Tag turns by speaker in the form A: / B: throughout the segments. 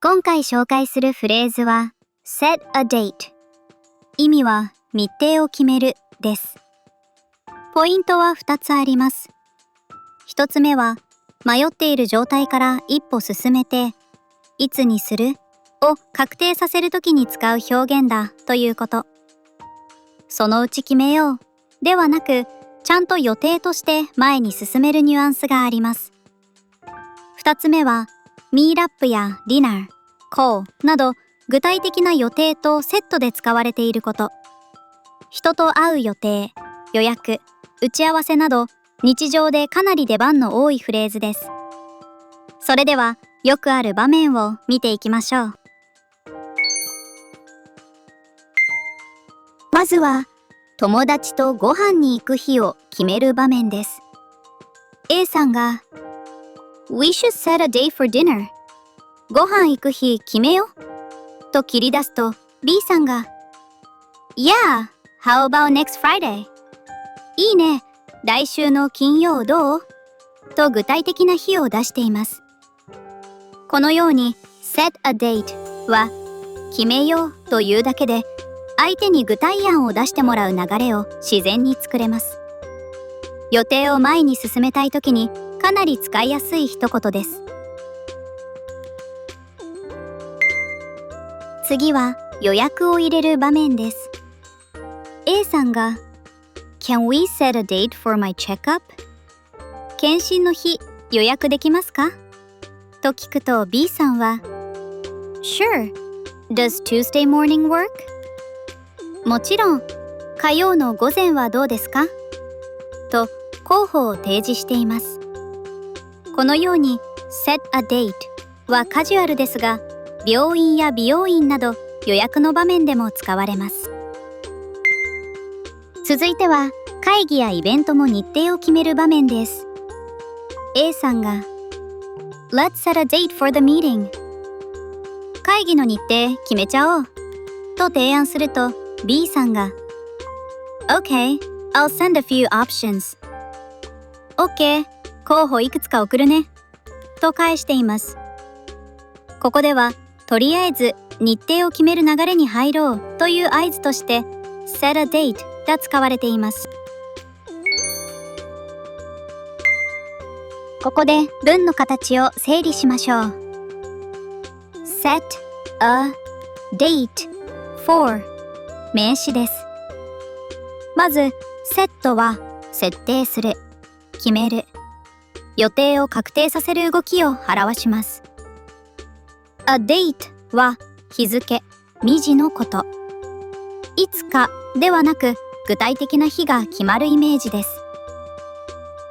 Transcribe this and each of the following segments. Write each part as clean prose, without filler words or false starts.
A: 今回紹介するフレーズは set a date。意味は日程を決めるです。ポイントは2つあります。1つ目は迷っている状態から一歩進めて、いつにするを確定させるときに使う表現だということ。そのうち決めようではなく、ちゃんと予定として前に進めるニュアンスがあります。2つ目はミーラップやディナー、コーなど具体的な予定とセットで使われていること。人と会う予定、予約、打ち合わせなど日常でかなり出番の多いフレーズです。それではよくある場面を見ていきましょう。まずは友達とご飯に行く日を決める場面です。A さんが We should set a date for dinner。 ご飯行く日決めよと切り出すと B さんが Yeah, how about next Friday？ いいね、来週の金曜どう？と具体的な日を出しています。このように set a date は決めようというだけで相手に具体案を出してもらう流れを自然に作れます。予定を前に進めたいときにかなり使いやすい一言です。次は予約を入れる場面です。A さんが Can we set a date for my checkup？ 検診の日予約できますか？と聞くと B さんは Sure, does Tuesday morning work？ もちろん、火曜の午前はどうですか？と候補を提示しています。このように set a date はカジュアルですが、病院や美容院など予約の場面でも使われます。続いては会議やイベントも日程を決める場面です。A さんが Let's set a date for the meeting。 会議の日程決めちゃおうと提案すると B さんが Okay, I'll send a few options。 OK、候補いくつか送るねと返しています。ここではとりあえず日程を決める流れに入ろうという合図として set a date が使われています。ここで文の形を整理しましょう。set a date for 名詞です。まず set は設定する、決める、予定を確定させる動きを表します。A date は日付、日時のこと。いつかではなく具体的な日が決まるイメージです。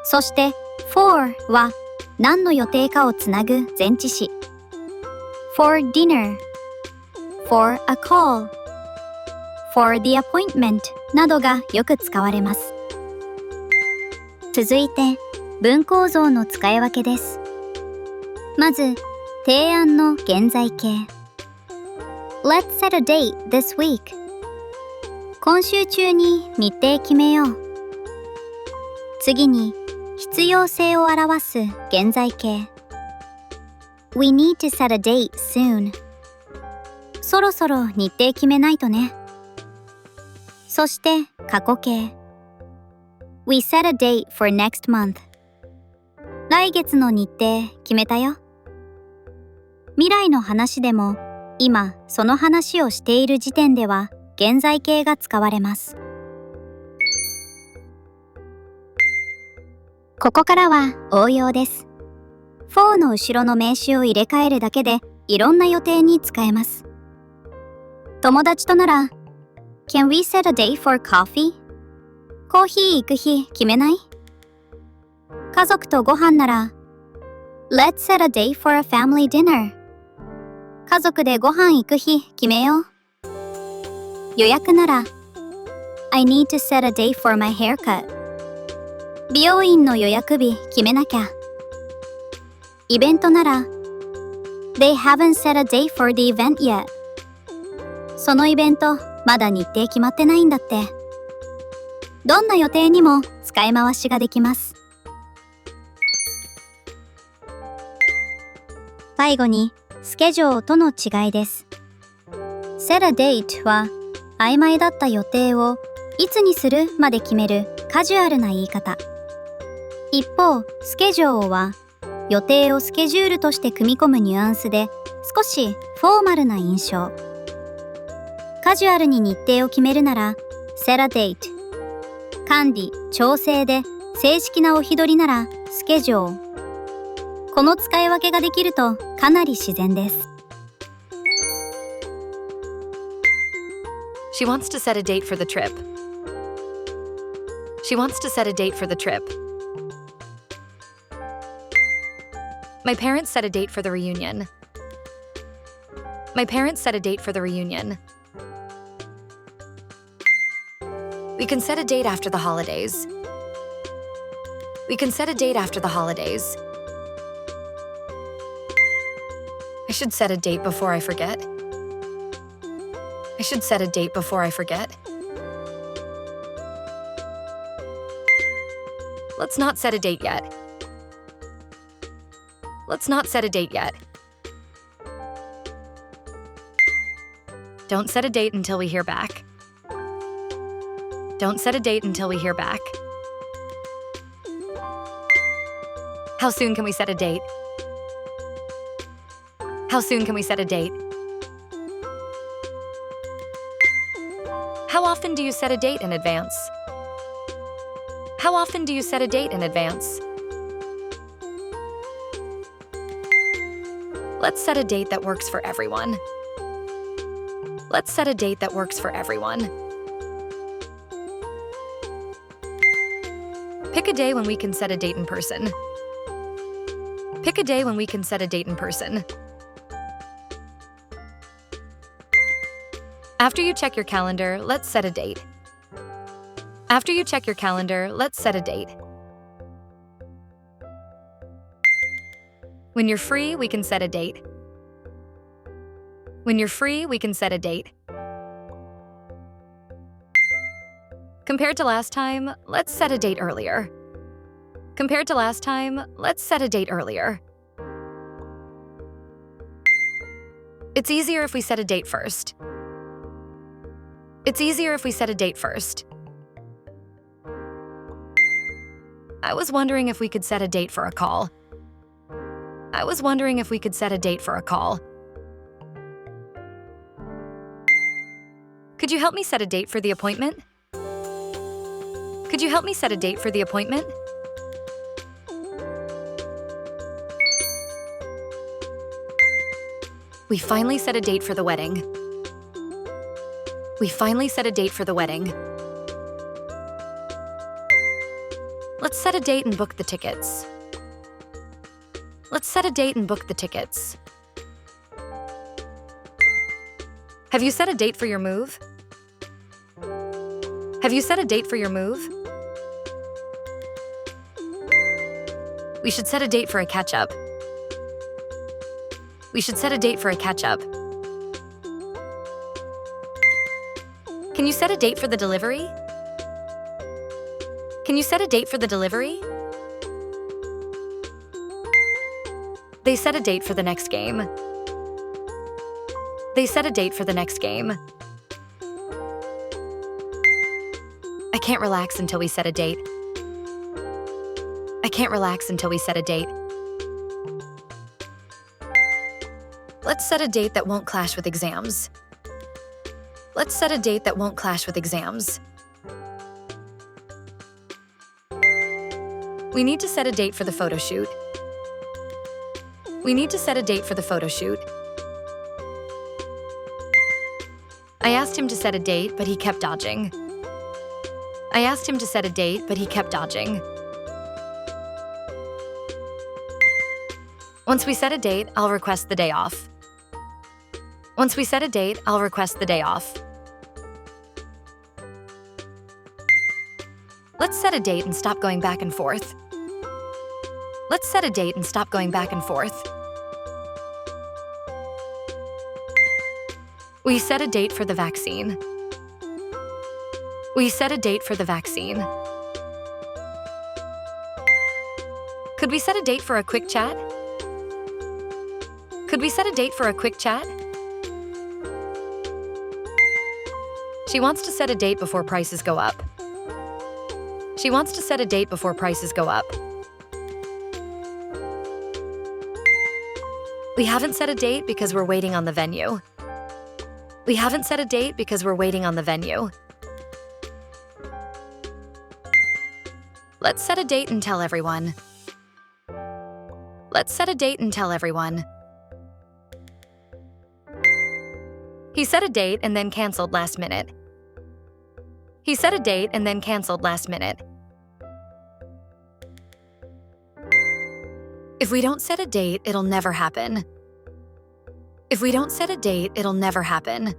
A: そして for は何の予定かをつなぐ前置詞。for dinner, for a call, for the appointment などがよく使われます。続いて文構造の使い分けです。まず提案の現在形 Let's set a date this week。 今週中に日程決めよう。次に必要性を表す現在形 We need to set a date soon。 そろそろ日程決めないとね。そして過去形 We set a date for next month。 来月の日程決めたよ。未来の話でも今その話をしている時点では現在形が使われます。ここからは応用です。for の後ろの名詞を入れ替えるだけでいろんな予定に使えます。友達となら Can we set a date for coffee？ コーヒー行く日決めない？家族とご飯なら Let's set a date for a family dinner。 家族でご飯行く日決めよう。予約なら I need to set a date for my haircut。 美容院の予約日決めなきゃ。イベントなら They haven't set a date for the event yet。 そのイベントまだ日程決まってないんだって。どんな予定にも使い回しができます。最後にスケジュールとの違いです。set a date は曖昧だった予定をいつにするまで決めるカジュアルな言い方。一方、スケジュールは予定をスケジュールとして組み込むニュアンスで少しフォーマルな印象。カジュアルに日程を決めるなら set a date、 管理・調整で正式なお日取りならスケジュール。この使い分けができるとかなり自然です。
B: She wants to set a date for the trip. She wants to set a date for the trip. My parents set a date for the reunion. My parents set a date for the reunion. We can set a date after the holidays. We can set a date after the holidays. I should set a date before I forget. I should set a date before I forget. Let's not set a date yet. Let's not set a date yet. Don't set a date until we hear back. Don't set a date until we hear back. How soon can we set a date? How soon can we set a date? How often do you set a date in advance? How often do you set a date in advance? Let's set a date that works for everyone. Let's set a date that works for everyone. Pick a day when we can set a date in person. Pick a day when we can set a date in person. After you check your calendar, let's set a date. After you check your calendar, let's set a date. When you're free, we can set a date. When you're free, we can set a date. Compared to last time, let's set a date earlier. Compared to last time, let's set a date earlier. It's easier if we set a date first. It's easier if we set a date first. I was wondering if we could set a date for a call. I was wondering if we could set a date for a call. Could you help me set a date for the appointment? Could you help me set a date for the appointment? We finally set a date for the wedding. We finally set a date for the wedding. Let's set a date and book the tickets. Let's set a date and book the tickets. Have you set a date for your move? Have you set a date for your move? We should set a date for a catch-up. We should set a date for a catch-up. Can you set a date for the delivery? Can you set a date for the delivery? They set a date for the next game. They set a date for the next game. I can't relax until we set a date. I can't relax until we set a date. Let's set a date that won't clash with exams. Let's set a date that won't clash with exams. We need to set a date for the photo shoot. We need to set a date for the photo shoot. I asked him to set a date, but he kept dodging. I asked him to set a date, but he kept dodging. Once we set a date, I'll request the day off. Once we set a date, I'll request the day off. Let's set a date and stop going back and forth. Let's set a date and stop going back and forth. We set a date for the vaccine. We set a date for the vaccine. Could we set a date for a quick chat? Could we set a date for a quick chat? She wants to set a date before prices go up. She wants to set a date before prices go up. We haven't set a date because we're waiting on the venue. We haven't set a date because we're waiting on the venue. Let's set a date and tell everyone. Let's set a date and tell everyone. He set a date and then canceled last minute. He set a date and then canceled last minute. If we don't set a date, it'll never happen. If we don't set a date, it'll never happen.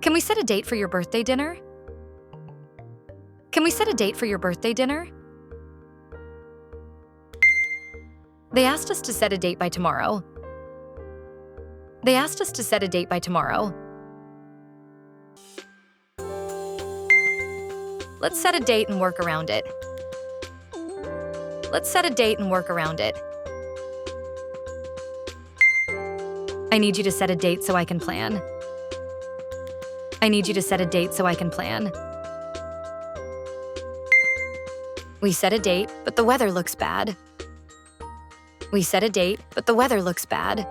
B: Can we set a date for your birthday dinner? Can we set a date for your birthday dinner? They asked us to set a date by tomorrow. They asked us to set a date by tomorrow. Let's set a date and work around it. Let's set a date and work around it. I need you to set a date so I can plan. I need you to set a date so I can plan. We set a date, but the weather looks bad. We set a date, but the weather looks bad.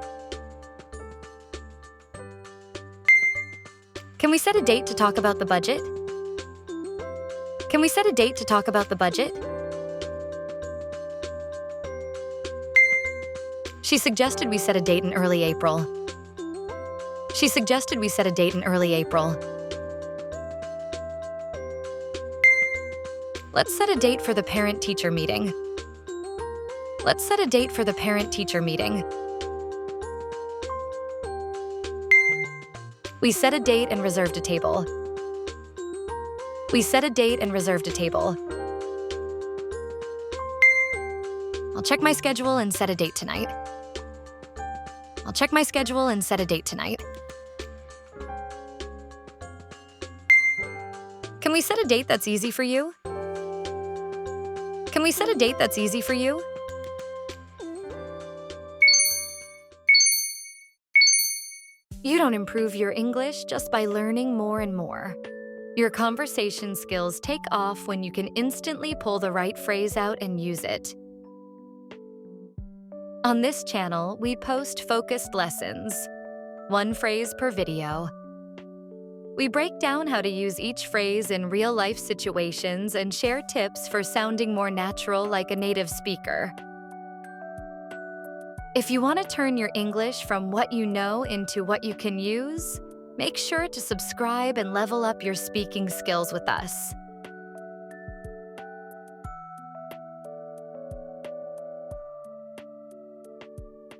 B: Can we set a date to talk about the budget? Can we set a date to talk about the budget? She suggested we set a date in early April. She suggested we set a date in early April. Let's set a date for the parent-teacher meeting. Let's set a date for the parent-teacher meeting. We set a date and reserved a table. We set a date and reserved a table. I'll check my schedule and set a date tonight. I'll check my schedule and set a date tonight. Can we set a date that's easy for you? Can we set a date that's easy for you? You don't improve your English just by learning more and more. Your conversation skills take off when you can instantly pull the right phrase out and use it. On this channel, we post focused lessons, one phrase per video. We break down how to use each phrase in real-life situations and share tips for sounding more natural like a native speaker. If you want to turn your English from what you know into what you can use, make sure to subscribe and level up your speaking skills with us.